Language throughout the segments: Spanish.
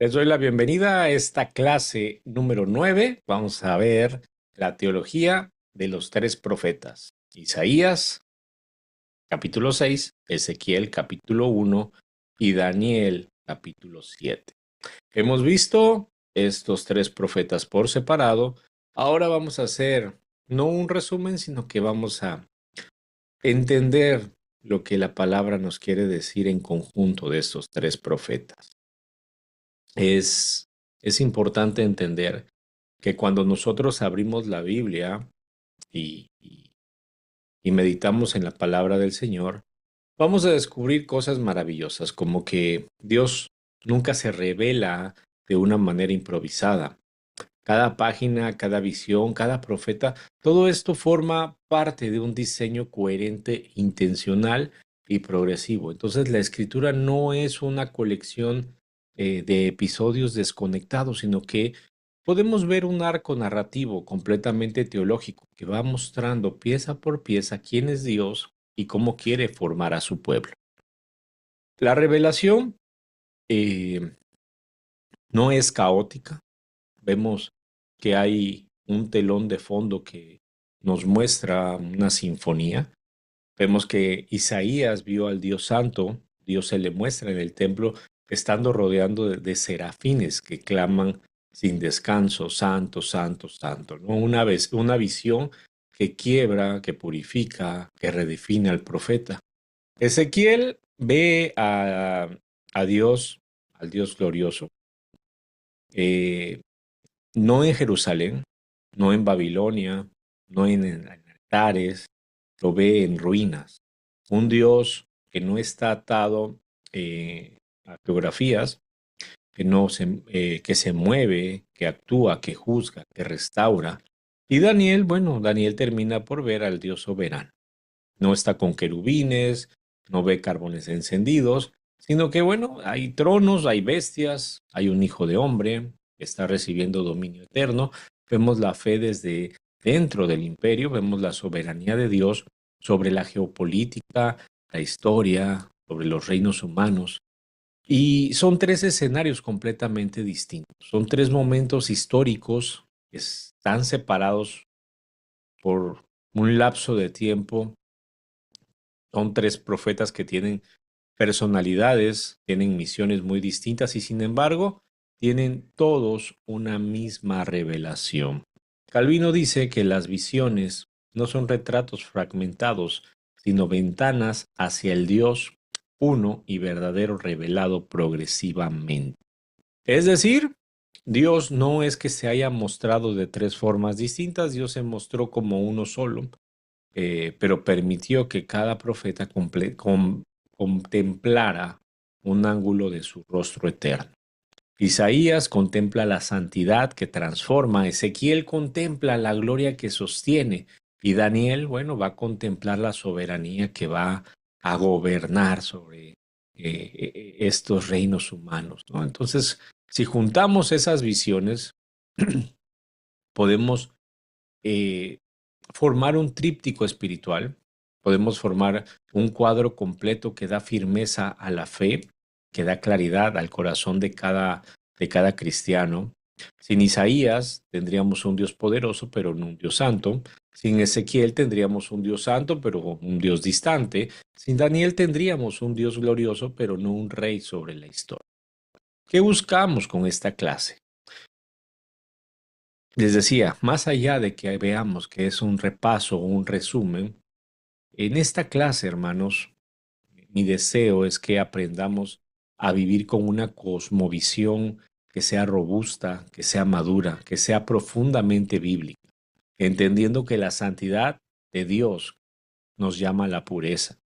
Les doy la bienvenida a esta clase número 9. Vamos a ver la teología de los tres profetas. Isaías, capítulo 6, Ezequiel, capítulo 1 y Daniel, capítulo 7. Hemos visto estos tres profetas por separado. Ahora vamos a hacer no un resumen, sino que vamos a entender lo que la palabra nos quiere decir en conjunto de estos tres profetas. Es, es importante entender que cuando nosotros abrimos la Biblia y meditamos en la palabra del Señor, vamos a descubrir cosas maravillosas, como que Dios nunca se revela de una manera improvisada. Cada página, cada visión, cada profeta, todo esto forma parte de un diseño coherente, intencional y progresivo. Entonces la escritura no es una colección de episodios desconectados, sino que podemos ver un arco narrativo completamente teológico que va mostrando pieza por pieza quién es Dios y cómo quiere formar a su pueblo. La revelación eh, no es caótica. Vemos que hay un telón de fondo que nos muestra una sinfonía. Vemos que Isaías vio al Dios Santo, Dios se le muestra en el templo, estando rodeando de serafines que claman sin descanso, santo, santo, santo, ¿no? Una visión que quiebra, que purifica, que redefine al profeta. Ezequiel ve a Dios, al Dios glorioso, eh, no en Jerusalén, no en Babilonia, no en altares, lo ve en ruinas. Un Dios que no está atado a geografías, que se mueve, que actúa, que juzga, que restaura. Y Daniel, bueno, Daniel termina por ver al Dios soberano. No está con querubines, no ve carbones encendidos, sino que, bueno, hay tronos, hay bestias, hay un hijo de hombre que está recibiendo dominio eterno. Vemos la fe desde dentro del imperio, vemos la soberanía de Dios sobre la geopolítica, la historia, sobre los reinos humanos. Y son tres escenarios completamente distintos. Son tres momentos históricos que están separados por un lapso de tiempo. Son tres profetas que tienen personalidades, tienen misiones muy distintas y sin embargo tienen todos una misma revelación. Calvino dice que las visiones no son retratos fragmentados, sino ventanas hacia el Dios uno y verdadero revelado progresivamente. Es decir, Dios no es que se haya mostrado de tres formas distintas, Dios se mostró como uno solo, pero permitió que cada profeta contemplara un ángulo de su rostro eterno. Isaías contempla la santidad que transforma, Ezequiel contempla la gloria que sostiene y Daniel, bueno, va a contemplar la soberanía que va a gobernar sobre estos reinos humanos, ¿no? Entonces, si juntamos esas visiones, podemos eh, formar un tríptico espiritual, podemos formar un cuadro completo que da firmeza a la fe, que da claridad al corazón de cada cristiano. Sin Isaías tendríamos un Dios poderoso, pero no un Dios santo. Sin Ezequiel tendríamos un Dios santo, pero un Dios distante. Sin Daniel tendríamos un Dios glorioso, pero no un rey sobre la historia. ¿Qué buscamos con esta clase? Les decía, más allá de que veamos que es un repaso o un resumen, en esta clase, hermanos, mi deseo es que aprendamos a vivir con una cosmovisión que sea robusta, que sea madura, que sea profundamente bíblica, entendiendo que la santidad de Dios nos llama a la pureza,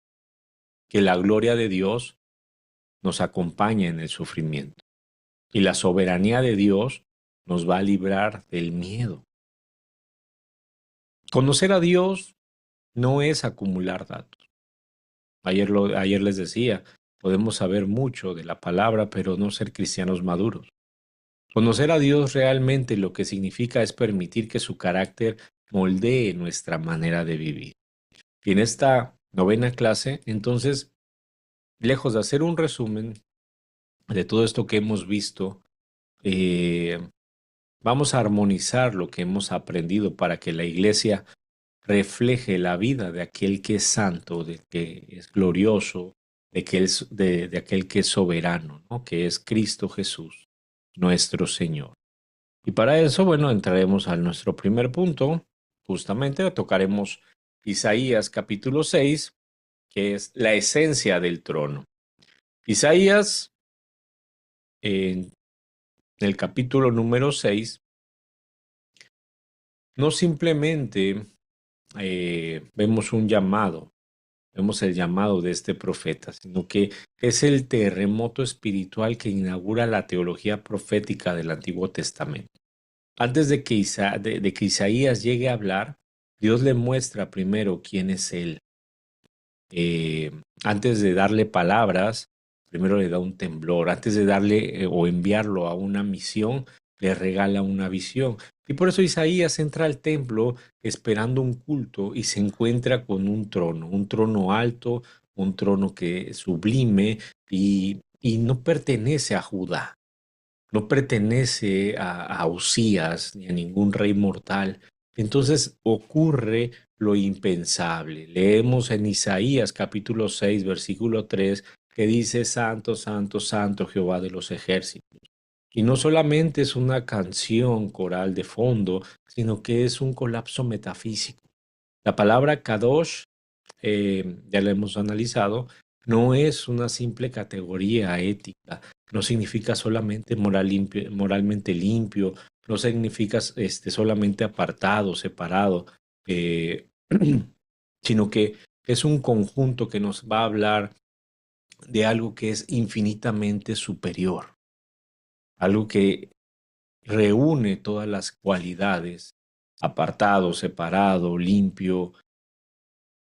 que la gloria de Dios nos acompaña en el sufrimiento y la soberanía de Dios nos va a librar del miedo. Conocer a Dios no es acumular datos. Ayer les decía, podemos saber mucho de la palabra, pero no ser cristianos maduros. Conocer a Dios realmente lo que significa es permitir que su carácter moldee nuestra manera de vivir. Y en esta novena clase, entonces, lejos de hacer un resumen de todo esto que hemos visto, eh, vamos a armonizar lo que hemos aprendido para que la iglesia refleje la vida de aquel que es santo, de que es glorioso, de aquel que es soberano, ¿no? Que es Cristo Jesús, nuestro Señor. Y para eso, bueno, entraremos a nuestro primer punto. Justamente tocaremos Isaías capítulo 6, que es la esencia del trono. Isaías, en el capítulo número 6, no simplemente vemos un llamado, vemos el llamado de este profeta, sino que es el terremoto espiritual que inaugura la teología profética del Antiguo Testamento. Antes de que, de que Isaías llegue a hablar, Dios le muestra primero quién es Él. Eh, Antes de darle palabras, primero le da un temblor. Antes de darle o enviarlo a una misión, le regala una visión. Y por eso Isaías entra al templo esperando un culto y se encuentra con un trono alto, un trono que es sublime y no pertenece a Judá. No pertenece a Usías ni a ningún rey mortal. Entonces ocurre lo impensable. Leemos en Isaías capítulo 6, versículo 3, que dice, Santo, Santo, Santo Jehová de los ejércitos. Y no solamente es una canción coral de fondo, sino que es un colapso metafísico. La palabra Kadosh, ya la hemos analizado, no es una simple categoría ética, no significa solamente moralmente limpio, no significa solamente apartado, separado, eh, sino que es un conjunto que nos va a hablar de algo que es infinitamente superior, algo que reúne todas las cualidades, apartado, separado, limpio,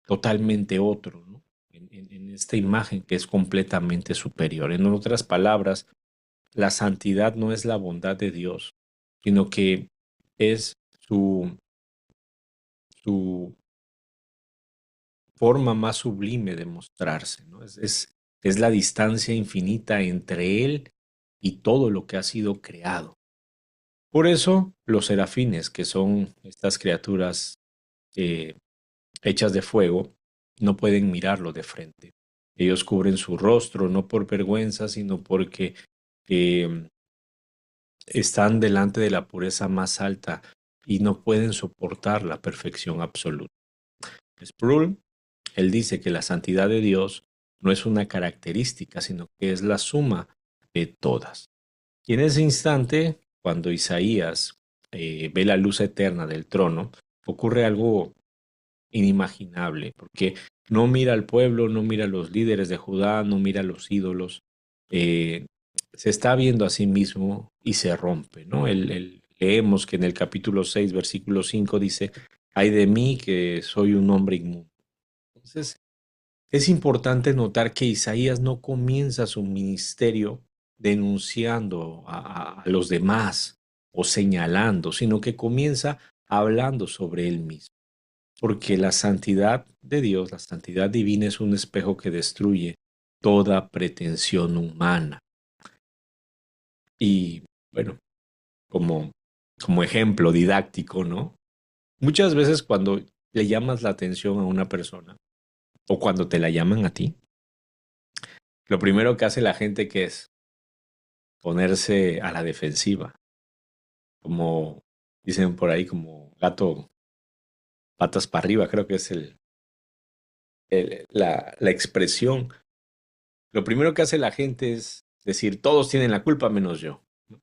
totalmente otro, ¿no? En esta imagen que es completamente superior. En otras palabras, la santidad no es la bondad de Dios, sino que es su forma más sublime de mostrarse, ¿no? Es la distancia infinita entre Él y todo lo que ha sido creado. Por eso, los serafines, que son estas criaturas eh, hechas de fuego, no pueden mirarlo de frente. Ellos cubren su rostro no por vergüenza, sino porque eh, están delante de la pureza más alta y no pueden soportar la perfección absoluta. Sproul, él dice que la santidad de Dios no es una característica, sino que es la suma de todas. Y en ese instante, cuando Isaías ve la luz eterna del trono, ocurre algo inimaginable, porque no mira al pueblo, no mira a los líderes de Judá, no mira a los ídolos, eh, se está viendo a sí mismo y se rompe, ¿no? Leemos que en el capítulo 6, versículo 5 dice, ay de mí que soy un hombre inmundo. Entonces, es importante notar que Isaías no comienza su ministerio denunciando a los demás o señalando, sino que comienza hablando sobre él mismo. Porque la santidad de Dios, la santidad divina es un espejo que destruye toda pretensión humana. Y bueno, como, como ejemplo didáctico, ¿no? Muchas veces cuando le llamas la atención a una persona o cuando te la llaman a ti, lo primero que hace la gente que es ponerse a la defensiva, como dicen por ahí, como gato patas para arriba, creo que es la expresión. Lo primero que hace la gente es decir, todos tienen la culpa menos yo, ¿no?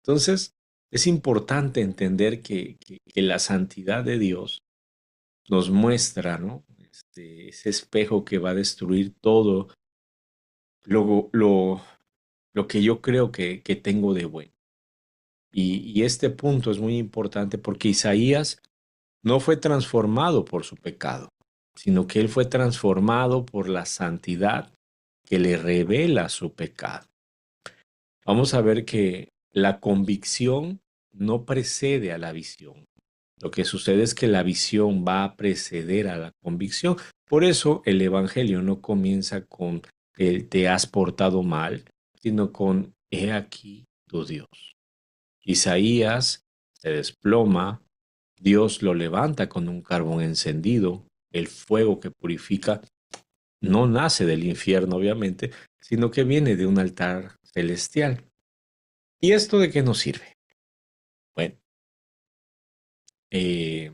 Entonces, es importante entender que la santidad de Dios nos muestra, ¿no? Ese espejo que va a destruir todo lo, lo, lo que yo creo que tengo de bueno. Y este punto es muy importante porque Isaías no fue transformado por su pecado, sino que él fue transformado por la santidad que le revela su pecado. Vamos a ver que la convicción no precede a la visión. Lo que sucede es que la visión va a preceder a la convicción. Por eso el Evangelio no comienza con el te has portado mal, sino con he aquí tu Dios. Isaías se desploma, Dios lo levanta con un carbón encendido, el fuego que purifica no nace del infierno, obviamente, sino que viene de un altar celestial. ¿Y esto de qué nos sirve? Bueno, eh,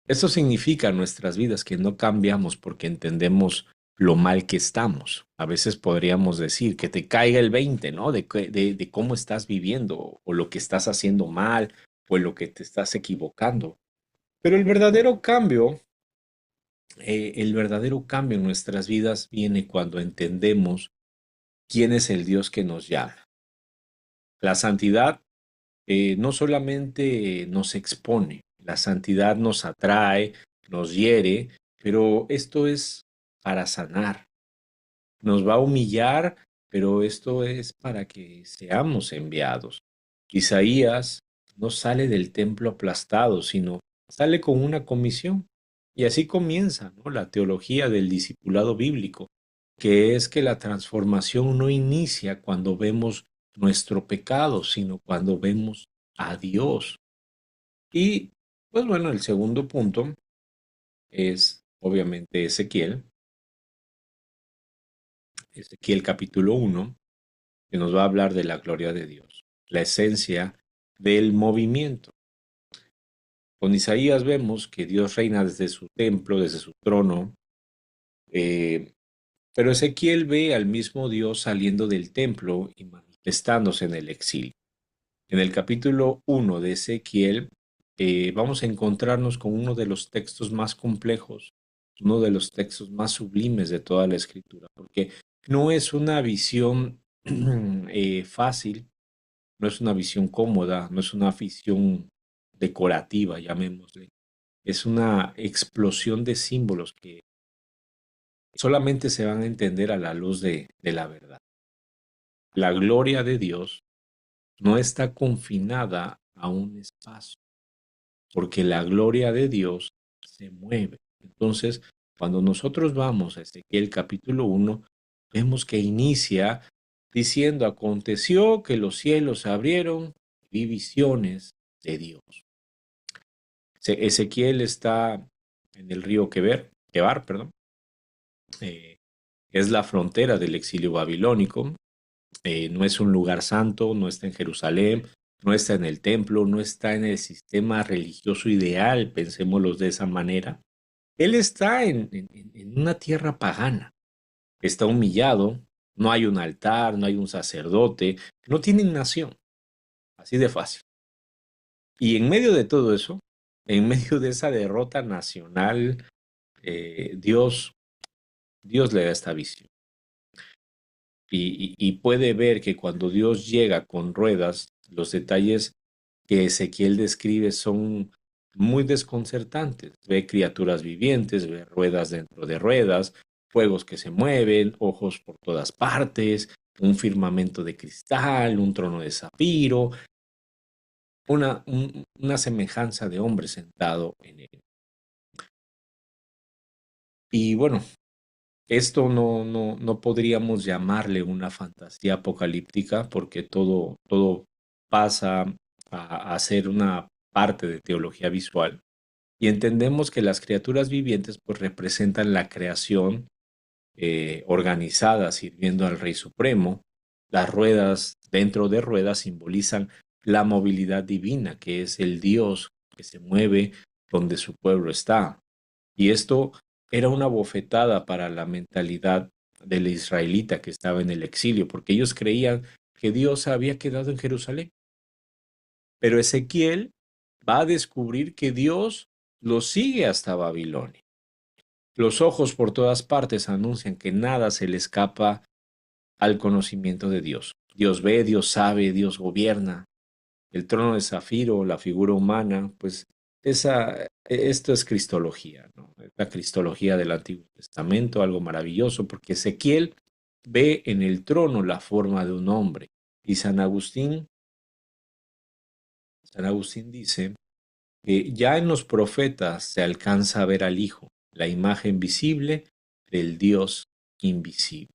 eso significa en nuestras vidas que no cambiamos porque entendemos lo mal que estamos. A veces podríamos decir que te caiga el 20, ¿no? De cómo estás viviendo o lo que estás haciendo mal o en lo que te estás equivocando. Pero el verdadero cambio en nuestras vidas viene cuando entendemos quién es el Dios que nos llama. La santidad no solamente nos expone, la santidad nos atrae, nos hiere, pero esto es para sanar. Nos va a humillar, pero esto es para que seamos enviados. Isaías no sale del templo aplastado, sino sale con una comisión. Y así comienza, ¿no?, la teología del discipulado bíblico, que es que la transformación no inicia cuando vemos nuestro pecado, sino cuando vemos a Dios. Y pues bueno, el segundo punto es obviamente Ezequiel capítulo 1, que nos va a hablar de la gloria de Dios, la esencia del movimiento. Con Isaías vemos que Dios reina desde su templo, desde su trono, eh, pero Ezequiel ve al mismo Dios saliendo del templo y manifestándose en el exilio. En el capítulo 1 de Ezequiel vamos a encontrarnos con uno de los textos más complejos, uno de los textos más sublimes de toda la escritura, porque no es una visión fácil, no es una visión cómoda, no es una visión decorativa, llamémosle. Es una explosión de símbolos que solamente se van a entender a la luz de la verdad. La gloria de Dios no está confinada a un espacio, porque la gloria de Dios se mueve. Entonces, cuando nosotros vamos a Ezequiel capítulo 1, vemos que inicia diciendo: aconteció que los cielos se abrieron y vi visiones de Dios. Ezequiel está en el río Quebar, perdón. Es la frontera del exilio babilónico. No es un lugar santo, no está en Jerusalén, no está en el templo, no está en el sistema religioso ideal, pensémoslo de esa manera. Él está en una tierra pagana, está humillado, no hay un altar, no hay un sacerdote, no tienen nación, así de fácil. Y en medio de todo eso, en medio de esa derrota nacional, Dios le da esta visión. Y puede ver que cuando Dios llega con ruedas, los detalles que Ezequiel describe son muy desconcertantes. Ve criaturas vivientes, ve ruedas dentro de ruedas, fuegos que se mueven, ojos por todas partes, un firmamento de cristal, un trono de zafiro, una semejanza de hombre sentado en él. Y bueno, esto no podríamos llamarle una fantasía apocalíptica porque todo pasa a ser una parte de teología visual. Y entendemos que las criaturas vivientes pues representan la creación organizada sirviendo al Rey Supremo. Las ruedas dentro de ruedas simbolizan la movilidad divina, que es el Dios que se mueve donde su pueblo está. Y esto era una bofetada para la mentalidad del israelita que estaba en el exilio, porque ellos creían que Dios había quedado en Jerusalén. Pero Ezequiel va a descubrir que Dios lo sigue hasta Babilonia. Los ojos por todas partes anuncian que nada se le escapa al conocimiento de Dios. Dios ve, Dios sabe, Dios gobierna. El trono de zafiro, la figura humana, pues esto es cristología, ¿no? Es la cristología del Antiguo Testamento, algo maravilloso, porque Ezequiel ve en el trono la forma de un hombre. Y San Agustín dice que ya en los profetas se alcanza a ver al Hijo, la imagen visible del Dios invisible.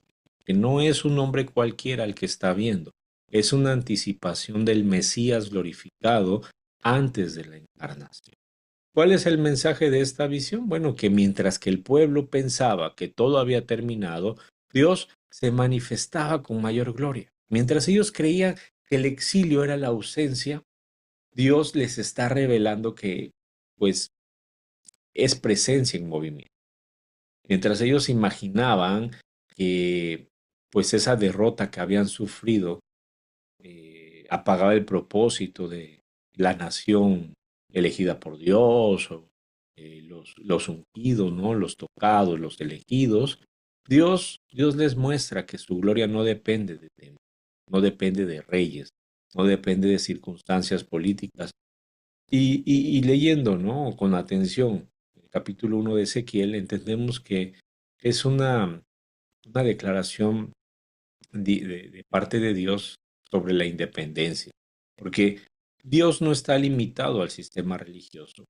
porque no es un hombre cualquiera el que está viendo, es una anticipación del Mesías glorificado antes de la encarnación. ¿Cuál es el mensaje de esta visión? Bueno, que mientras que el pueblo pensaba que todo había terminado, Dios se manifestaba con mayor gloria. Mientras ellos creían que el exilio era la ausencia, Dios les está revelando que, pues, es presencia en movimiento. Mientras ellos imaginaban que, pues, esa derrota que habían sufrido apagaba el propósito de la nación elegida por Dios, o los ungidos, ¿no? Los tocados, los elegidos. Dios les muestra que su gloria no depende de templos, no depende de reyes, no depende de circunstancias políticas. Y leyendo, ¿no? Con atención el capítulo 1 de Ezequiel, entendemos que es una declaración de parte de Dios sobre la independencia, porque Dios no está limitado al sistema religioso.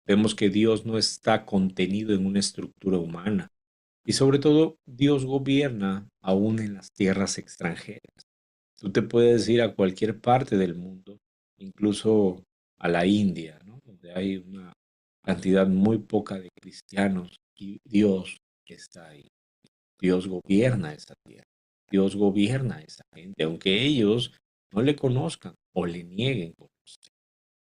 Vemos que Dios no está contenido en una estructura humana y sobre todo Dios gobierna aún en las tierras extranjeras. Tú te puedes ir a cualquier parte del mundo, incluso a la India, ¿no? Donde hay una cantidad muy poca de cristianos y Dios está ahí. Dios gobierna esa tierra. Dios gobierna a esa gente, aunque ellos no le conozcan o le nieguen conocer.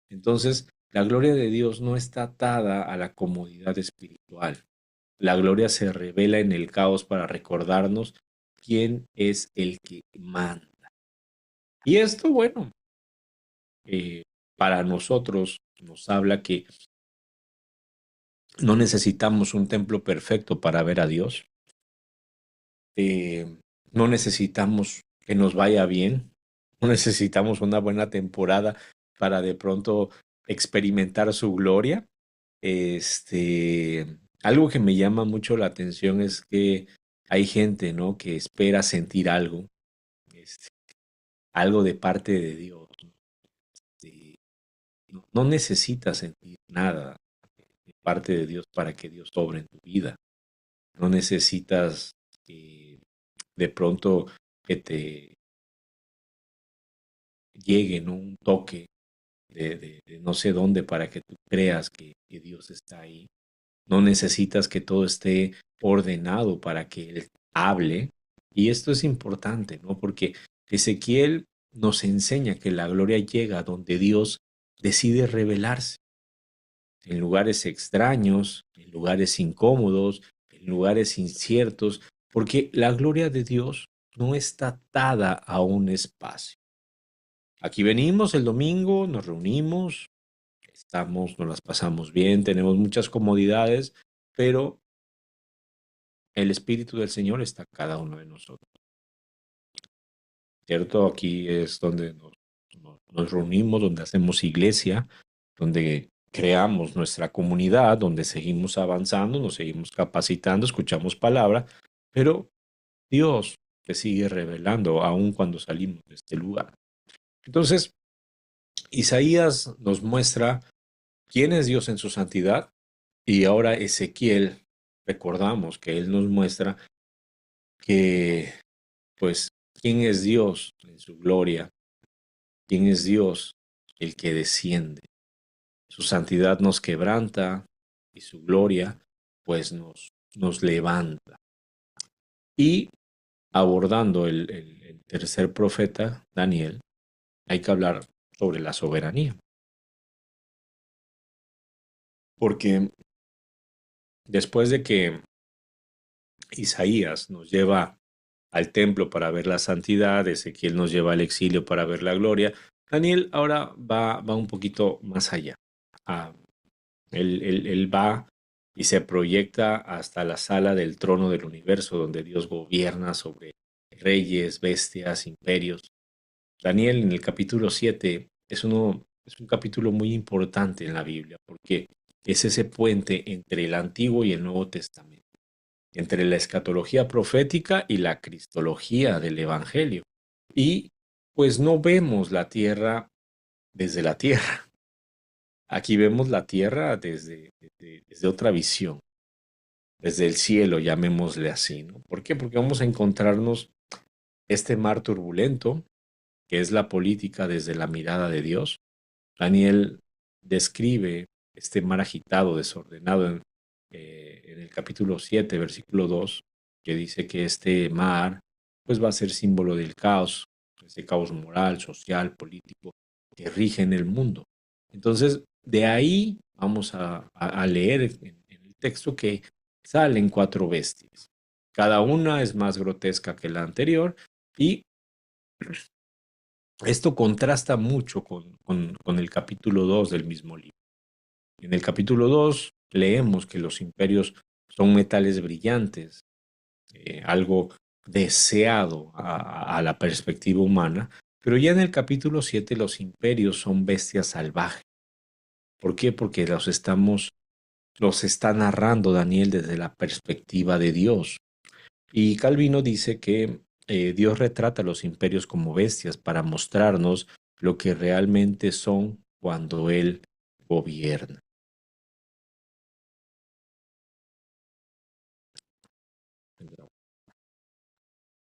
Entonces, la gloria de Dios no está atada a la comodidad espiritual. La gloria se revela en el caos para recordarnos quién es el que manda. Y esto, bueno, eh, para nosotros nos habla que no necesitamos un templo perfecto para ver a Dios. Eh, no necesitamos que nos vaya bien, no necesitamos una buena temporada para de pronto experimentar su gloria. Algo que me llama mucho la atención es que hay gente, ¿no? Que espera sentir algo, este, algo de parte de Dios. Este, no necesitas sentir nada de parte de Dios para que Dios obre en tu vida. No necesitas de pronto que te llegue, ¿no? Un toque de no sé dónde para que tú creas que Dios está ahí. No necesitas que todo esté ordenado para que Él hable. Y esto es importante, ¿no? Porque Ezequiel nos enseña que la gloria llega donde Dios decide revelarse, en lugares extraños, en lugares incómodos, en lugares inciertos, porque la gloria de Dios no está atada a un espacio. Aquí venimos el domingo, nos reunimos, nos las pasamos bien, tenemos muchas comodidades, pero el Espíritu del Señor está en cada uno de nosotros, ¿cierto? Aquí es donde nos reunimos, donde hacemos iglesia, donde creamos nuestra comunidad, donde seguimos avanzando, nos seguimos capacitando, escuchamos palabra, pero Dios se sigue revelando aún cuando salimos de este lugar. Entonces, Isaías nos muestra quién es Dios en su santidad y ahora Ezequiel, recordamos que él nos muestra que, pues, quién es Dios en su gloria, quién es Dios el que desciende. Su santidad nos quebranta y su gloria, pues, nos levanta. Y abordando el tercer profeta, Daniel, hay que hablar sobre la soberanía. Porque después de que Isaías nos lleva al templo para ver la santidad, Ezequiel nos lleva al exilio para ver la gloria, Daniel ahora va un poquito más allá. Ah, él va y se proyecta hasta la sala del trono del universo, donde Dios gobierna sobre reyes, bestias, imperios. Daniel en el capítulo 7 es un capítulo muy importante en la Biblia, porque es ese puente entre el Antiguo y el Nuevo Testamento, entre la escatología profética y la cristología del Evangelio. Y pues no vemos la tierra desde la tierra. Aquí vemos la tierra desde otra visión. desde el cielo, llamémosle así, ¿no? ¿Por qué? Porque vamos a encontrarnos este mar turbulento, que es la política desde la mirada de Dios. Daniel describe este mar agitado, desordenado en el capítulo 7, versículo 2, que dice que este mar pues va a ser símbolo del caos, ese caos moral, social, político que rige en el mundo. Entonces, de ahí vamos a leer en el texto que salen cuatro bestias. Cada una es más grotesca que la anterior y esto contrasta mucho con el capítulo 2 del mismo libro. En el capítulo 2 leemos que los imperios son metales brillantes, algo deseado a la perspectiva humana, pero ya en el capítulo 7 los imperios son bestias salvajes. ¿Por qué? Porque los está narrando Daniel desde la perspectiva de Dios. Y Calvino dice que Dios retrata a los imperios como bestias para mostrarnos lo que realmente son cuando Él gobierna.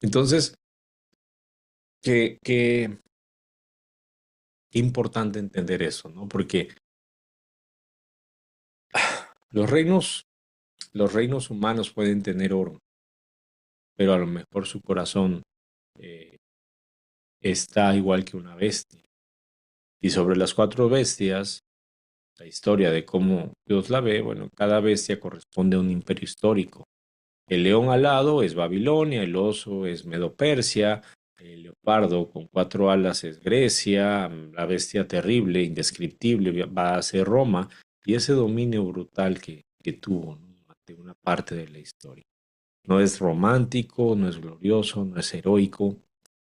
Entonces, qué importante entender eso, ¿no? Porque los reinos, los reinos humanos pueden tener oro, pero a lo mejor su corazón eh, está igual que una bestia. Y sobre las cuatro bestias, la historia de cómo Dios la ve, bueno, cada bestia corresponde a un imperio histórico. El león alado es Babilonia, el oso es Medo-Persia, el leopardo con cuatro alas es Grecia, la bestia terrible, indescriptible, va a ser Roma, y ese dominio brutal que tuvo, ¿no? Durante una parte de la historia. No es romántico, no es glorioso, no es heroico.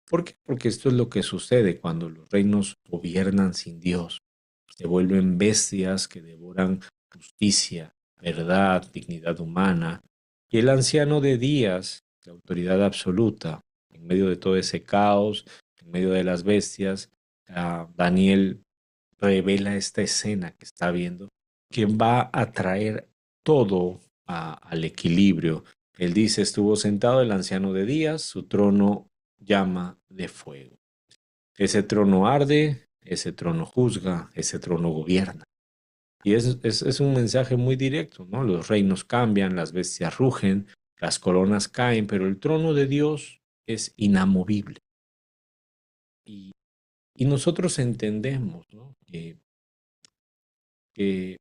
¿Por qué? Porque esto es lo que sucede cuando los reinos gobiernan sin Dios. Se vuelven bestias que devoran justicia, verdad, dignidad humana. Y el anciano de días, la autoridad absoluta, en medio de todo ese caos, en medio de las bestias, Daniel revela esta escena que está viendo, que va a traer todo al equilibrio. Él dice, estuvo sentado el anciano de días, su trono llama de fuego. Ese trono arde, ese trono juzga, ese trono gobierna. Y es un mensaje muy directo, ¿no? Los reinos cambian, las bestias rugen, las coronas caen, pero el trono de Dios es inamovible. Y, y nosotros entendemos, ¿no? Que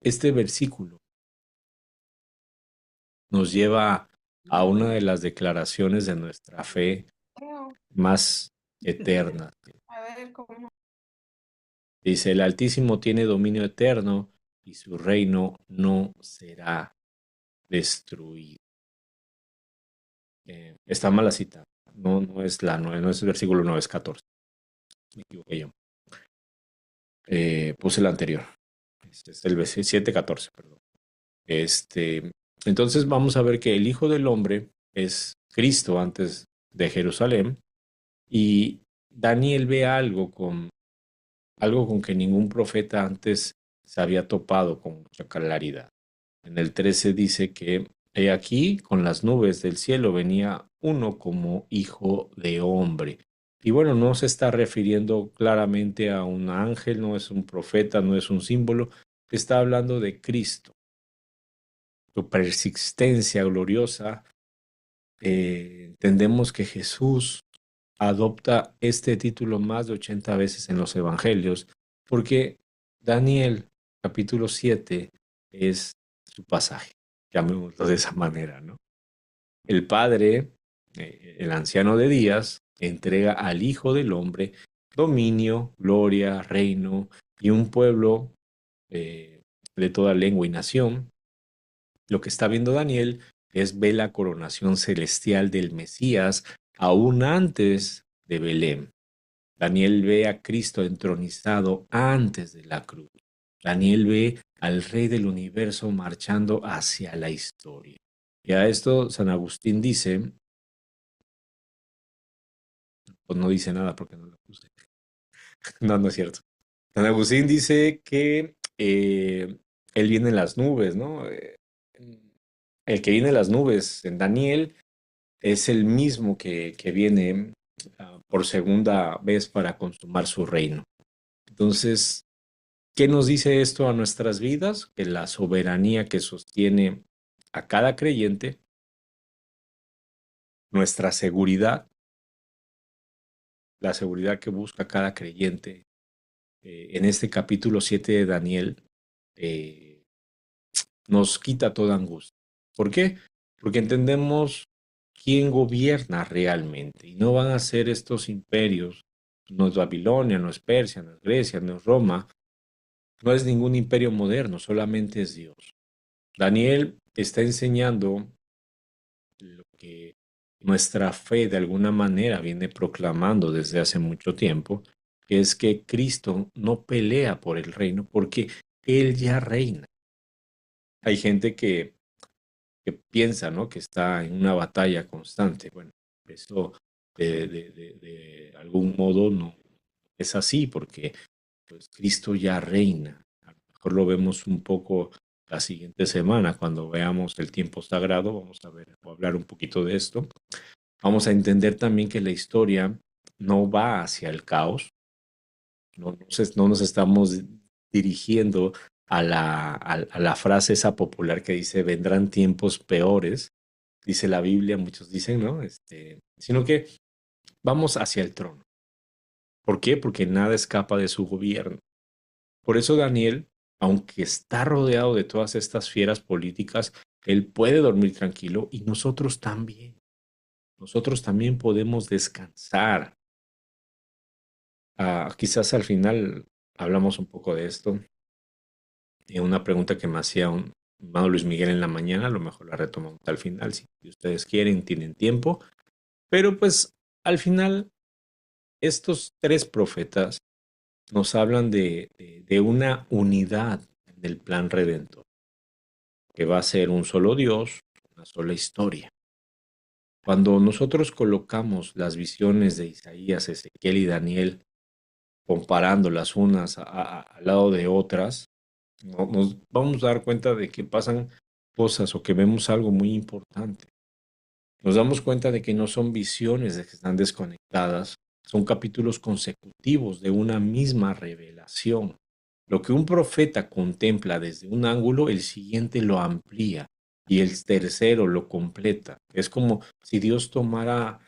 este versículo nos lleva a una de las declaraciones de nuestra fe más eternas. Dice, el Altísimo tiene dominio eterno y su reino no será destruido. Está mal la cita. No, no es la 9, no es el versículo 9, es 14. Me equivoqué yo. Puse el anterior. Este es el 7, 14, perdón. Entonces vamos a ver que el Hijo del Hombre es Cristo antes de Jerusalén y Daniel ve algo con que ningún profeta antes se había topado con mucha claridad. En el 13 dice que he aquí con las nubes del cielo venía uno como hijo de hombre. Y bueno, no se está refiriendo claramente a un ángel, no es un profeta, no es un símbolo, está hablando de Cristo, su persistencia gloriosa. Entendemos que Jesús adopta este título más de 80 veces en los evangelios, porque Daniel capítulo 7 es su pasaje, llamémoslo de esa manera, ¿no? El Padre, el anciano de días, entrega al Hijo del Hombre dominio, gloria, reino y un pueblo de toda lengua y nación. Lo que está viendo Daniel es ver la coronación celestial del Mesías aún antes de Belén. Daniel ve a Cristo entronizado antes de la cruz. Daniel ve al Rey del universo marchando hacia la historia. Y a esto San Agustín dice, pues no dice nada porque no lo puse. No, no es cierto. San Agustín dice que él viene en las nubes, ¿no? El que viene en las nubes en Daniel es el mismo que viene por segunda vez para consumar su reino. Entonces, ¿qué nos dice esto a nuestras vidas? Que la soberanía que sostiene a cada creyente, nuestra seguridad, la seguridad que busca cada creyente, en este capítulo 7 de Daniel, eh, nos quita toda angustia. ¿Por qué? Porque entendemos quién gobierna realmente y no van a ser estos imperios. No es Babilonia, no es Persia, no es Grecia, no es Roma, no es ningún imperio moderno, solamente es Dios. Daniel está enseñando lo que nuestra fe de alguna manera viene proclamando desde hace mucho tiempo, que es que Cristo no pelea por el reino porque Él ya reina. Hay gente que piensa, ¿no?, que está en una batalla constante. Bueno, eso de algún modo no es así porque pues, Cristo ya reina. A lo mejor lo vemos un poco la siguiente semana cuando veamos el tiempo sagrado. Vamos a ver o hablar un poquito de esto. Vamos a entender también que la historia no va hacia el caos. No nos estamos dirigiendo a la frase esa popular que dice vendrán tiempos peores, dice la Biblia, muchos dicen, ¿no? Sino que vamos hacia el trono. ¿Por qué? Porque nada escapa de su gobierno. Por eso Daniel, aunque está rodeado de todas estas fieras políticas, él puede dormir tranquilo y nosotros también. Nosotros también podemos descansar. Quizás al final hablamos un poco de esto. Una pregunta que me hacía un hermano Luis Miguel en la mañana, a lo mejor la retomamos al final, si ustedes quieren, tienen tiempo. Pero pues al final, estos tres profetas nos hablan de una unidad del plan redentor, que va a ser un solo Dios, una sola historia. Cuando nosotros colocamos las visiones de Isaías, Ezequiel y Daniel, comparándolas unas al lado de otras, nos vamos a dar cuenta de que pasan cosas o que vemos algo muy importante. Nos damos cuenta de que no son visiones de que están desconectadas, son capítulos consecutivos de una misma revelación. Lo que un profeta contempla desde un ángulo, el siguiente lo amplía y el tercero lo completa. Es como si Dios tomara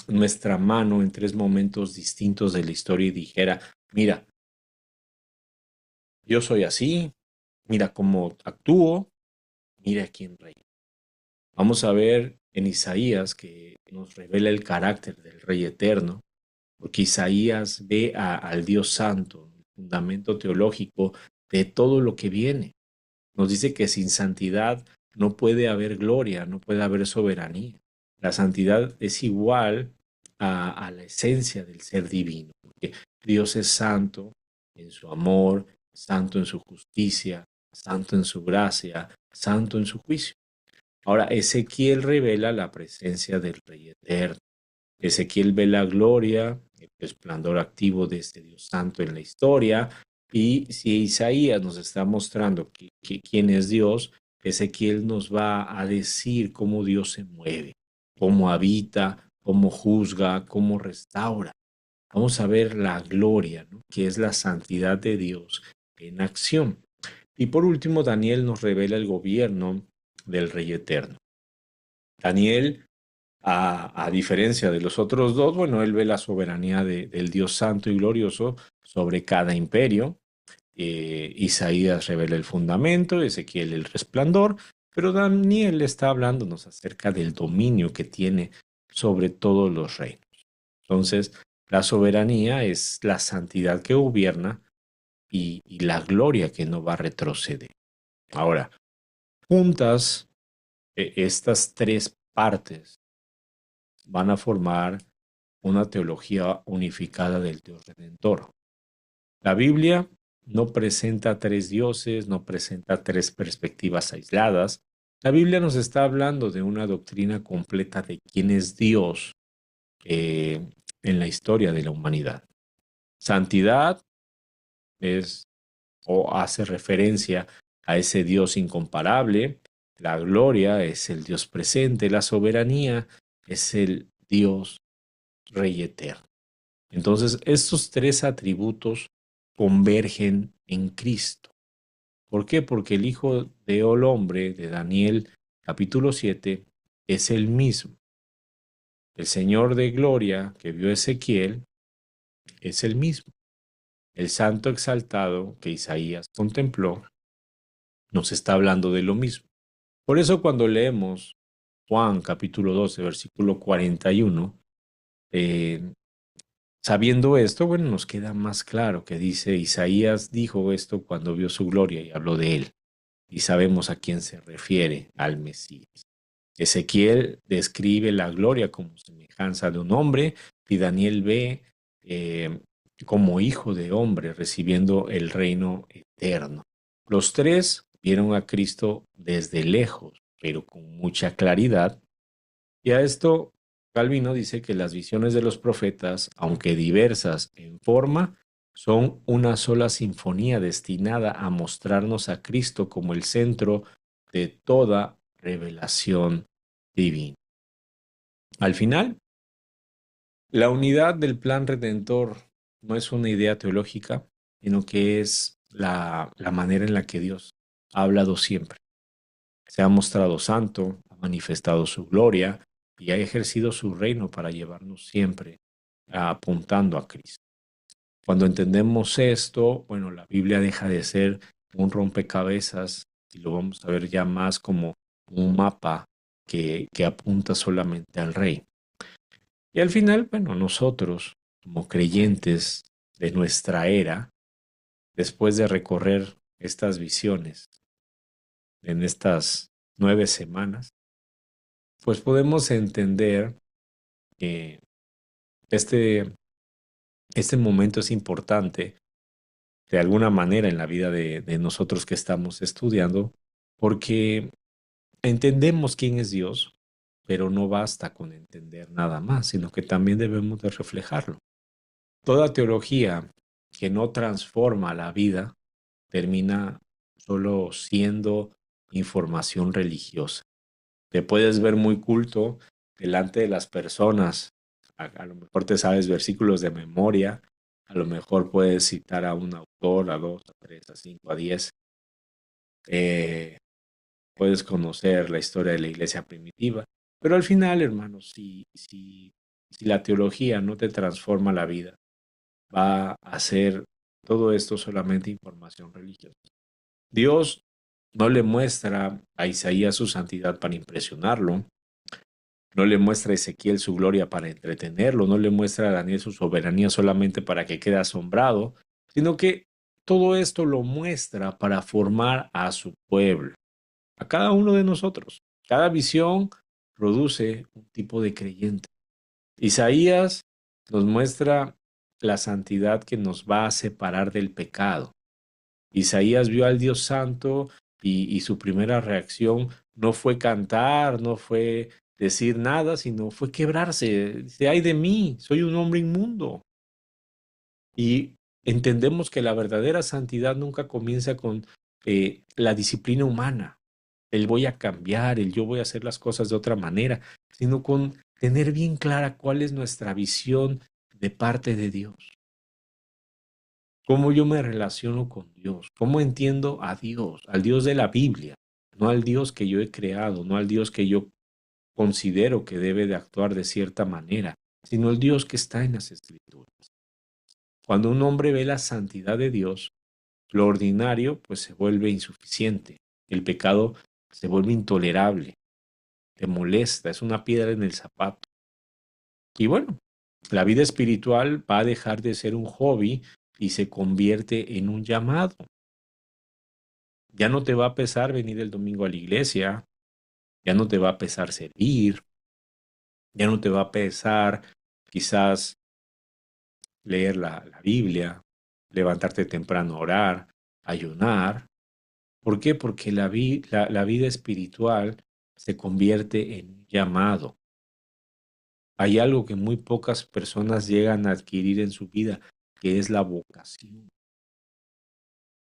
nuestra mano en tres momentos distintos de la historia y dijera, mira, yo soy así, mira cómo actúo, mira quién reina. Vamos a ver en Isaías que nos revela el carácter del Rey Eterno, porque Isaías ve al Dios Santo, el fundamento teológico de todo lo que viene. Nos dice que sin santidad no puede haber gloria, no puede haber soberanía. La santidad es igual a la esencia del ser divino, porque Dios es santo en su amor, santo en su justicia, santo en su gracia, santo en su juicio. Ahora, Ezequiel revela la presencia del Rey Eterno. Ezequiel ve la gloria, el resplandor activo de este Dios Santo en la historia. Y si Isaías nos está mostrando quién es Dios, Ezequiel nos va a decir cómo Dios se mueve, cómo habita, cómo juzga, cómo restaura. Vamos a ver la gloria, ¿no?, que es la santidad de Dios en acción. Y por último, Daniel nos revela el gobierno del Rey Eterno. Daniel, a diferencia de los otros dos, bueno, él ve la soberanía del Dios Santo y glorioso sobre cada imperio. Isaías revela el fundamento, Ezequiel el resplandor, pero Daniel está hablándonos acerca del dominio que tiene sobre todos los reinos. Entonces, la soberanía es la santidad que gobierna y la gloria que no va a retroceder. Ahora, juntas, estas tres partes van a formar una teología unificada del Dios Redentor. La Biblia no presenta tres dioses, no presenta tres perspectivas aisladas. La Biblia nos está hablando de una doctrina completa de quién es Dios en la historia de la humanidad. Santidad es o hace referencia a ese Dios incomparable. La gloria es el Dios presente, la soberanía es el Dios Rey eterno. Entonces, estos tres atributos convergen en Cristo. ¿Por qué? Porque el Hijo del Hombre de Daniel capítulo 7 es el mismo. El Señor de gloria que vio Ezequiel es el mismo. El Santo exaltado que Isaías contempló nos está hablando de lo mismo. Por eso cuando leemos Juan capítulo 12, versículo 41, eh, sabiendo esto, bueno, nos queda más claro que dice Isaías dijo esto cuando vio su gloria y habló de él. Y sabemos a quién se refiere, al Mesías. Ezequiel describe la gloria como semejanza de un hombre y Daniel ve eh, como hijo de hombre recibiendo el reino eterno. Los tres vieron a Cristo desde lejos, pero con mucha claridad. Y a esto Calvino dice que las visiones de los profetas, aunque diversas en forma, son una sola sinfonía destinada a mostrarnos a Cristo como el centro de toda revelación divina. Al final, la unidad del plan redentor no es una idea teológica, sino que es la manera en la que Dios ha hablado siempre. Se ha mostrado santo, ha manifestado su gloria y ha ejercido su reino para llevarnos siempre apuntando a Cristo. Cuando entendemos esto, bueno, la Biblia deja de ser un rompecabezas y lo vamos a ver ya más como un mapa que apunta solamente al Rey. Y al final, bueno, nosotros, como creyentes de nuestra era, después de recorrer estas visiones en estas 9 semanas, pues podemos entender que este, este momento es importante de alguna manera en la vida de nosotros que estamos estudiando, porque entendemos quién es Dios, pero no basta con entender nada más, sino que también debemos de reflejarlo. Toda teología que no transforma la vida termina solo siendo información religiosa. Te puedes ver muy culto delante de las personas. A lo mejor te sabes versículos de memoria, a lo mejor puedes citar a un autor, a dos, a tres, a cinco, a 10. Eh, Puedes conocer la historia de la iglesia primitiva, pero al final, hermanos, si la teología no te transforma la vida, va a ser todo esto solamente información religiosa. Dios no le muestra a Isaías su santidad para impresionarlo, no le muestra a Ezequiel su gloria para entretenerlo, no le muestra a Daniel su soberanía solamente para que quede asombrado, sino que todo esto lo muestra para formar a su pueblo, a cada uno de nosotros. Cada visión produce un tipo de creyente. Isaías nos muestra la santidad que nos va a separar del pecado. Isaías vio al Dios Santo y su primera reacción no fue cantar, no fue decir nada, sino fue quebrarse. Dice, ay de mí, soy un hombre inmundo. Y entendemos que la verdadera santidad nunca comienza con la disciplina humana, el voy a cambiar, el yo voy a hacer las cosas de otra manera, sino con tener bien clara cuál es nuestra visión de parte de Dios. Cómo yo me relaciono con Dios, cómo entiendo a Dios, al Dios de la Biblia, no al Dios que yo he creado, no al Dios que yo considero que debe de actuar de cierta manera, sino el Dios que está en las Escrituras. Cuando un hombre ve la santidad de Dios, lo ordinario pues se vuelve insuficiente, el pecado se vuelve intolerable, te molesta, es una piedra en el zapato. Y bueno, la vida espiritual va a dejar de ser un hobby y se convierte en un llamado. Ya no te va a pesar venir el domingo a la iglesia, ya no te va a pesar servir, ya no te va a pesar quizás leer la Biblia, levantarte temprano a orar, ayunar. ¿Por qué? Porque la vida espiritual se convierte en un llamado. Hay algo que muy pocas personas llegan a adquirir en su vida, que es la vocación.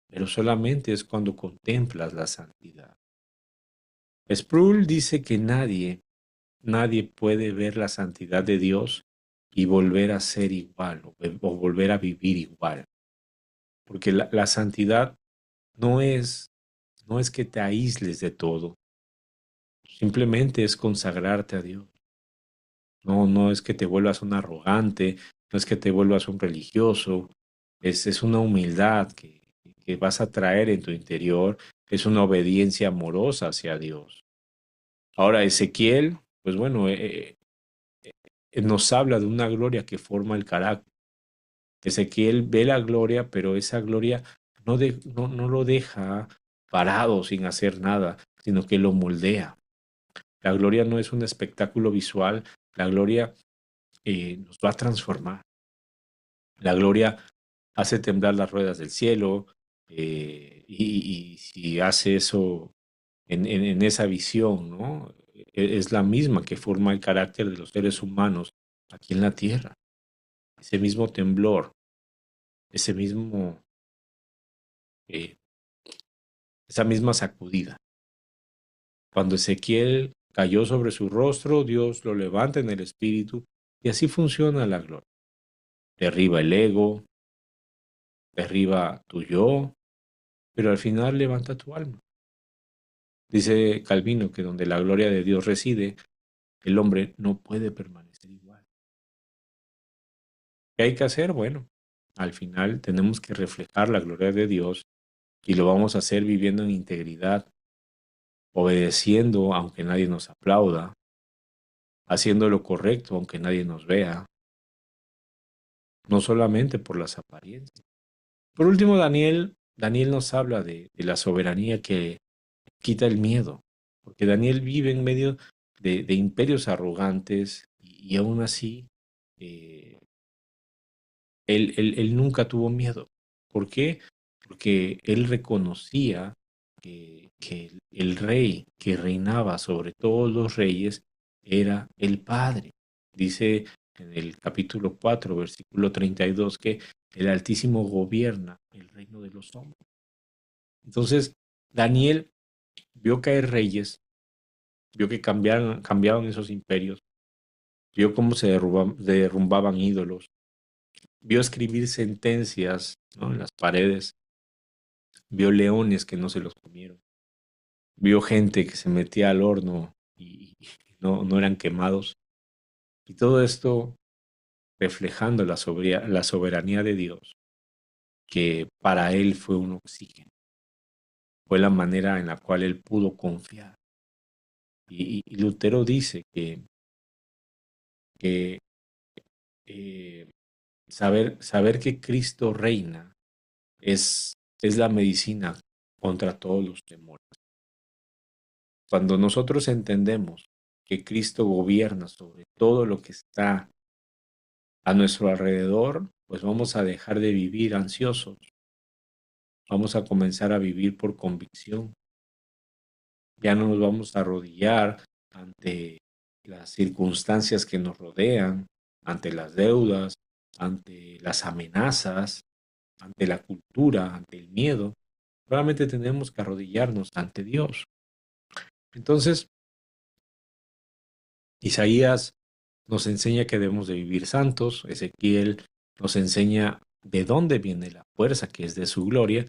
Pero solamente es cuando contemplas la santidad. Sproul dice que nadie puede ver la santidad de Dios y volver a ser igual o volver a vivir igual. Porque la santidad no es, no es que te aísles de todo, simplemente es consagrarte a Dios. No, no es que te vuelvas un arrogante, no es que te vuelvas un religioso, es una humildad que vas a traer en tu interior, es una obediencia amorosa hacia Dios. Ahora, Ezequiel, pues bueno, nos habla de una gloria que forma el carácter. Ezequiel ve la gloria, pero esa gloria no lo deja parado sin hacer nada, sino que lo moldea. La gloria no es un espectáculo visual, la gloria nos va a transformar. La gloria hace temblar las ruedas del cielo y si hace eso en esa visión, ¿no? Es la misma que forma el carácter de los seres humanos aquí en la tierra. Ese mismo temblor, ese mismo, eh, esa misma sacudida. Cuando Ezequiel cayó sobre su rostro, Dios lo levanta en el espíritu y así funciona la gloria. Derriba el ego, derriba tu yo, pero al final levanta tu alma. Dice Calvino que donde la gloria de Dios reside, el hombre no puede permanecer igual. ¿Qué hay que hacer? Bueno, al final tenemos que reflejar la gloria de Dios y lo vamos a hacer viviendo en integridad, obedeciendo aunque nadie nos aplauda, haciendo lo correcto aunque nadie nos vea, no solamente por las apariencias. Por último, Daniel nos habla de la soberanía que quita el miedo, porque Daniel vive en medio de imperios arrogantes y aún así eh, él nunca tuvo miedo. ¿Por qué? Porque él reconocía que el rey que reinaba sobre todos los reyes era el Padre. Dice en el capítulo 4, versículo 32, que el Altísimo gobierna el reino de los hombres. Entonces, Daniel vio caer reyes, vio que cambiaban esos imperios, vio cómo se derrumbaban ídolos, vio escribir sentencias, ¿no?, en las paredes, vio leones que no se los comieron, vio gente que se metía al horno y no eran quemados. Y todo esto reflejando la soberanía de Dios, que para él fue un oxígeno, fue la manera en la cual él pudo confiar. Y Lutero dice que eh, saber que Cristo reina es la medicina contra todos los temores. Cuando nosotros entendemos que Cristo gobierna sobre todo lo que está a nuestro alrededor, pues vamos a dejar de vivir ansiosos, vamos a comenzar a vivir por convicción. Ya no nos vamos a arrodillar ante las circunstancias que nos rodean, ante las deudas, ante las amenazas, ante la cultura, ante el miedo. Realmente tenemos que arrodillarnos ante Dios. Entonces, Isaías nos enseña que debemos de vivir santos, Ezequiel nos enseña de dónde viene la fuerza que es de su gloria,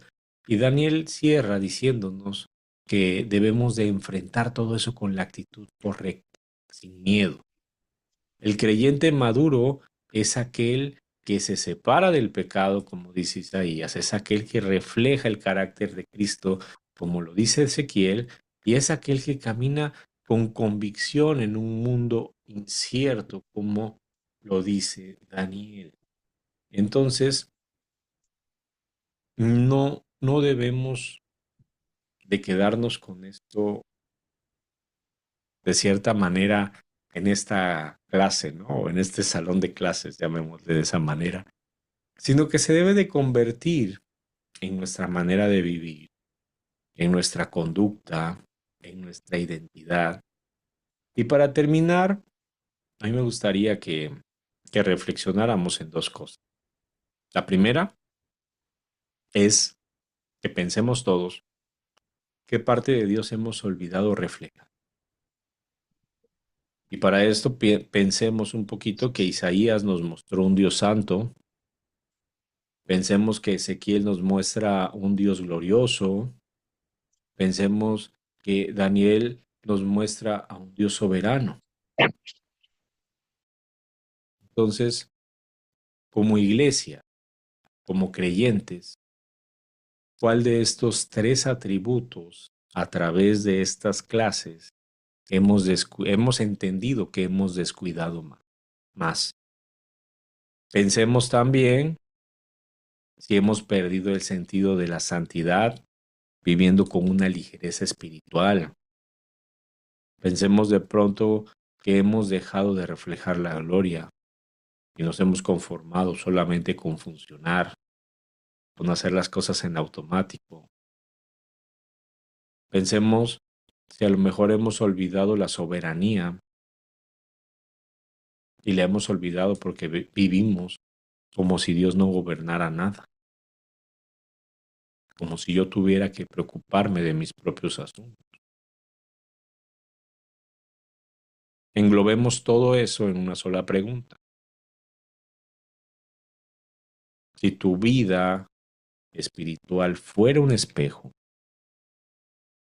y Daniel cierra diciéndonos que debemos de enfrentar todo eso con la actitud correcta, sin miedo. El creyente maduro es aquel que se separa del pecado, como dice Isaías, es aquel que refleja el carácter de Cristo, como lo dice Ezequiel, y es aquel que camina con convicción en un mundo incierto, como lo dice Daniel. Entonces, no debemos de quedarnos con esto de cierta manera en esta clase, ¿no? O en este salón de clases, llamémosle de esa manera, sino que se debe de convertir en nuestra manera de vivir, en nuestra conducta, en nuestra identidad. Y para terminar, a mí me gustaría que reflexionáramos en dos cosas. La primera es que pensemos todos ¿Qué parte de Dios hemos olvidado reflejar? Y para esto pensemos un poquito que Isaías nos mostró un Dios santo, pensemos que Ezequiel nos muestra un Dios glorioso, pensemos que Daniel nos muestra a un Dios soberano. Entonces, como iglesia, como creyentes, ¿cuál de estos tres atributos a través de estas clases hemos entendido que hemos descuidado más? Pensemos también si hemos perdido el sentido de la santidad, viviendo con una ligereza espiritual. Pensemos de pronto que hemos dejado de reflejar la gloria y nos hemos conformado solamente con funcionar, con hacer las cosas en automático. Pensemos si a lo mejor hemos olvidado la soberanía y la hemos olvidado porque vivimos como si Dios no gobernara nada, como si yo tuviera que preocuparme de mis propios asuntos. Englobemos todo eso en una sola pregunta. Si tu vida espiritual fuera un espejo,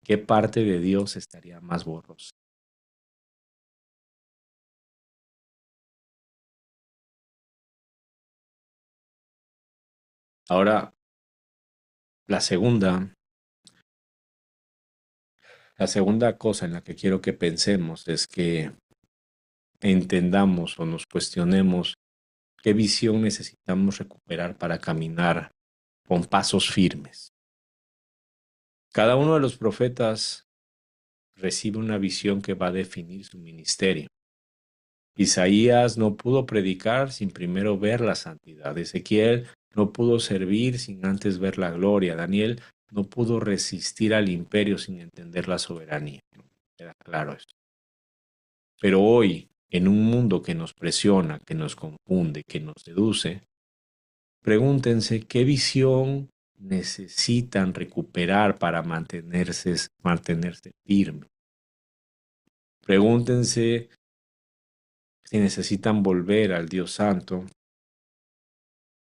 ¿qué parte de Dios estaría más borrosa? Ahora, la segunda, la segunda cosa en la que quiero que pensemos es que entendamos o nos cuestionemos qué visión necesitamos recuperar para caminar con pasos firmes. Cada uno de los profetas recibe una visión que va a definir su ministerio. Isaías no pudo predicar sin primero ver la santidad. Ezequiel no pudo servir sin antes ver la gloria. Daniel no pudo resistir al imperio sin entender la soberanía. Queda claro eso. Pero hoy, en un mundo que nos presiona, que nos confunde, que nos seduce, pregúntense qué visión necesitan recuperar para mantenerse firme. Pregúntense si necesitan volver al Dios Santo,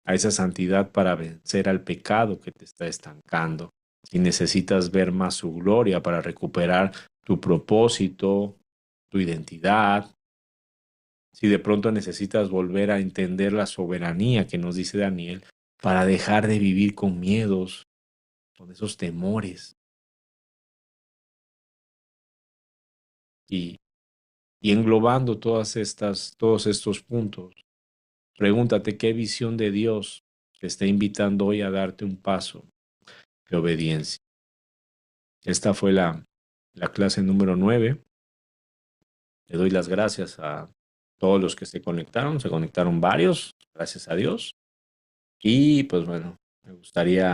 a esa santidad para vencer al pecado que te está estancando. Si necesitas ver más su gloria para recuperar tu propósito, tu identidad. Si de pronto necesitas volver a entender la soberanía que nos dice Daniel para dejar de vivir con miedos, con esos temores. Y, y englobando todos estos puntos, pregúntate qué visión de Dios te está invitando hoy a darte un paso de obediencia. Esta fue la clase número 9. Le doy las gracias a todos los que se conectaron varios, gracias a Dios. Y pues bueno, me gustaría